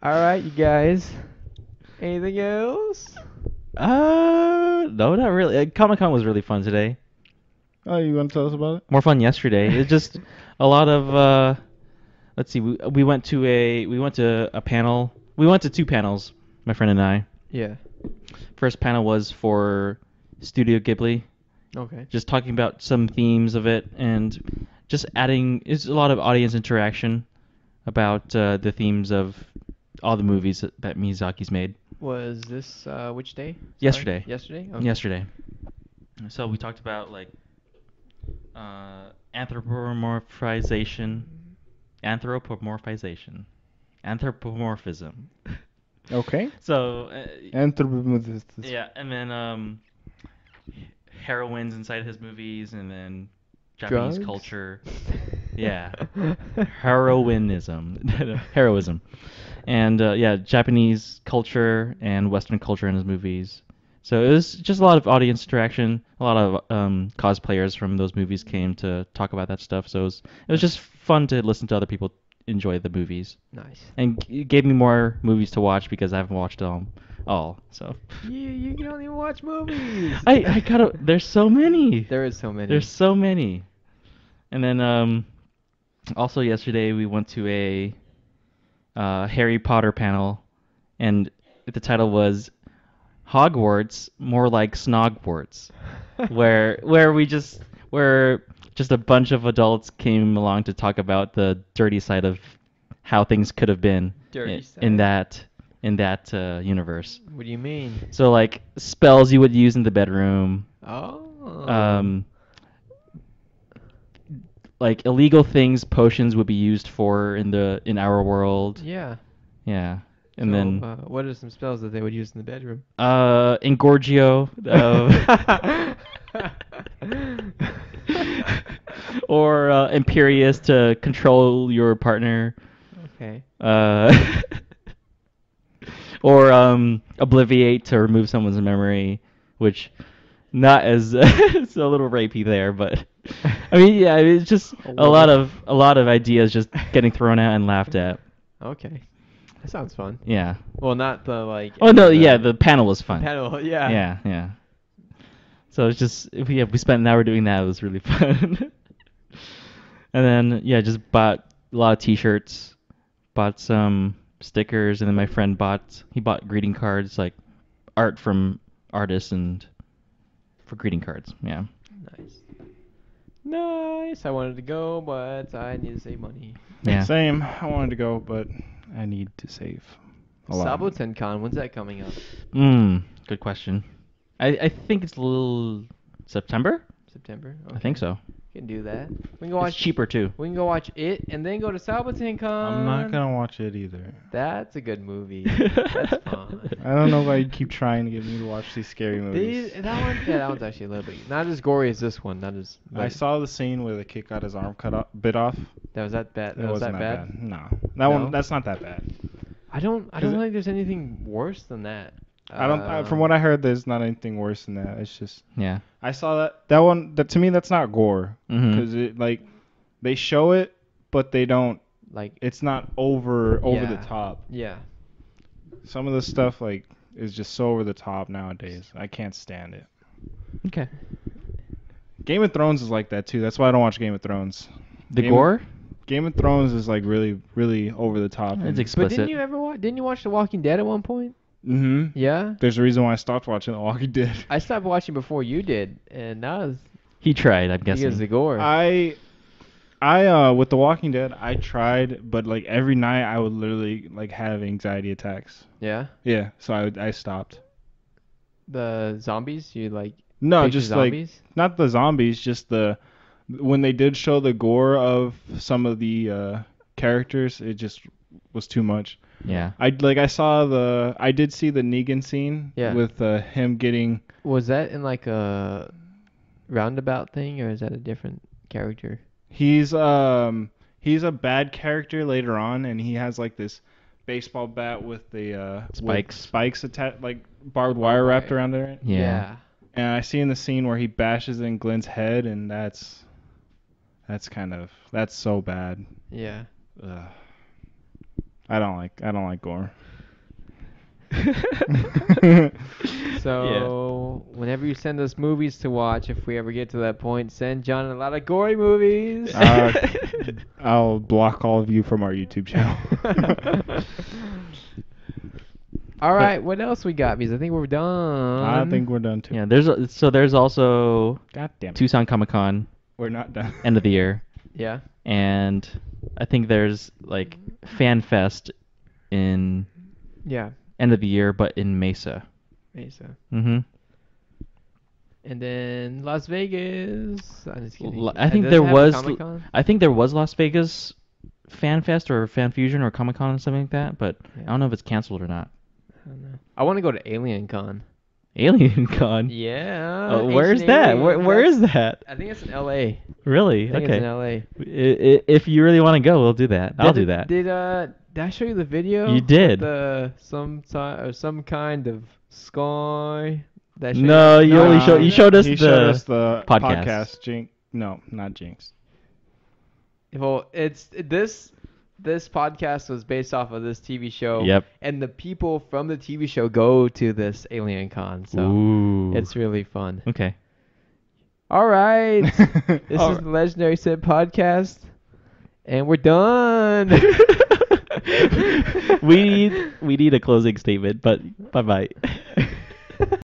All right, you guys. Anything else? No, not really. Comic-Con was really fun today. Oh, you want to tell us about it? More fun yesterday. It's just a lot of let's see. We went to a panel. We went to two panels, my friend and I. Yeah. First panel was for Studio Ghibli, Okay. just talking about some themes of it and just adding. It's a lot of audience interaction about the themes of all the movies that Miyazaki's made. Was this which day? Sorry? Yesterday. Yesterday. Okay. Yesterday. So we talked about like anthropomorphization, anthropomorphism. Okay. So Anthropomorphism. yeah, and then heroines inside his movies, and then Japanese Drugs? culture. Yeah, heroism, and yeah, Japanese culture and Western culture in his movies. So it was just a lot of audience interaction. A lot of cosplayers from those movies came to talk about that stuff. So it was just fun to listen to other people enjoy the movies, Nice. and it gave me more movies to watch because I haven't watched them all. So You can only watch movies. I gotta. There's so many. There is so many. There's so many. And then also yesterday we went to a Harry Potter panel, and the title was Hogwarts, more like Snogwarts, where just a bunch of adults came along to talk about the dirty side of how things could have been Dirty in side. that universe. What do you mean? So like spells you would use in the bedroom, Oh. like illegal things potions would be used for in our world. Yeah. Yeah. And So, then what are some spells that they would use in the bedroom? Engorgio, or Imperious to control your partner, Okay. or Obliviate to remove someone's memory, which not as it's a little rapey there, but I mean, yeah, it's just a lot of ideas just getting thrown out and laughed at. Okay. That sounds fun. Yeah. Well, not the like. Oh no, yeah, the panel was fun. Panel. Yeah. Yeah, yeah. So it's just we spent an hour doing that. It was really fun. And then yeah, just bought a lot of T-shirts, bought some stickers, and then my friend bought greeting cards, like art from artists and for greeting cards. Yeah. Nice. Nice. I wanted to go, but I need to save money. Yeah. Same. I wanted to go, but I need to save a lot. Sabotencon, when's that coming up? Good question. I think it's a little September. September. I think so. We can do that. We can go It's watch. cheaper too. We can go watch it and then go to Sabotencon. I'm not gonna watch it either. That's a good movie. That's fun. I don't know why you keep trying to get me to watch these scary movies. That one's actually a little bit not as gory as this one. Not as. I saw the scene where the kid got his arm bit off. That was that bad. It That was wasn't that bad. No, No? that's not that bad. I don't 'Cause think there's anything worse than that. From what I heard, there's not anything worse than that. It's just Yeah. I saw that one. That to me, that's not gore Mhm. because it like they show it, but they don't. Like It's not over the Yeah. top. yeah. Some of the stuff like is just so over the top nowadays. I can't stand it. Okay. Game of Thrones is like that too. That's why I don't watch Game of Thrones. The Game gore? Game of Thrones is like really, really over the top. It's But explicit. didn't you ever watch? Didn't you watch The Walking Dead at one point? Mm-hmm. Yeah. There's a reason why I stopped watching The Walking Dead. I stopped watching before you did, and that was He tried, I'm because guessing. the gore. I with The Walking Dead, I tried, but like every night I would literally like have anxiety attacks. Yeah. Yeah, so I stopped. The zombies. You like. No, picture just like zombies? not the zombies, just when they did show the gore of some of the characters, it just was too much. Yeah. I did see the Negan scene Yeah. with him getting Was that in like a roundabout thing, or is that a different character? He's a bad character later on, and he has like this baseball bat with the with Spikes. spikes attached, like barbed wire wrapped around it. Yeah. And I see in the scene where he bashes in Glenn's head, and that's so bad. Yeah. Ugh. I don't like gore. So whenever you send us movies to watch, if we ever get to that point, send John a lot of gory movies. I'll block all of you from our YouTube channel. All right, what else we got? Because I think we're done. I think we're done too. Yeah, there's also God damn it. Tucson Comic Con We're not done. end of the year, Yeah. and I think there's like Fan Fest in Yeah. end of the year, but in Mesa. Mesa. Mm-hmm. And then Las Vegas. I'm just kidding. I think Does there it have a was Comic-Con? I think there was Las Vegas Fan Fest or Fan Fusion or Comic Con or something like that, but Yeah. I don't know if it's canceled or not. I don't know. I want to go to Alien Con. Alien Con. Yeah. Where's Ancient that? Aliens. Where is that? I think it's in L.A. Really? I think it's in Okay. L.A. If you really want to go, we'll do that. I'll do that. Did I show you the video? You did. The some kind of sky. That No, you only showed you showed us He the showed us the podcast. Jinx. No, not Jinx. Well, it's this podcast was based off of this TV show. Yep. And the people from the TV show go to this Alien Con, so Ooh. it's really fun. Okay. All right. This All is the Legendary Sid podcast, and we're done. we need a closing statement, but bye bye.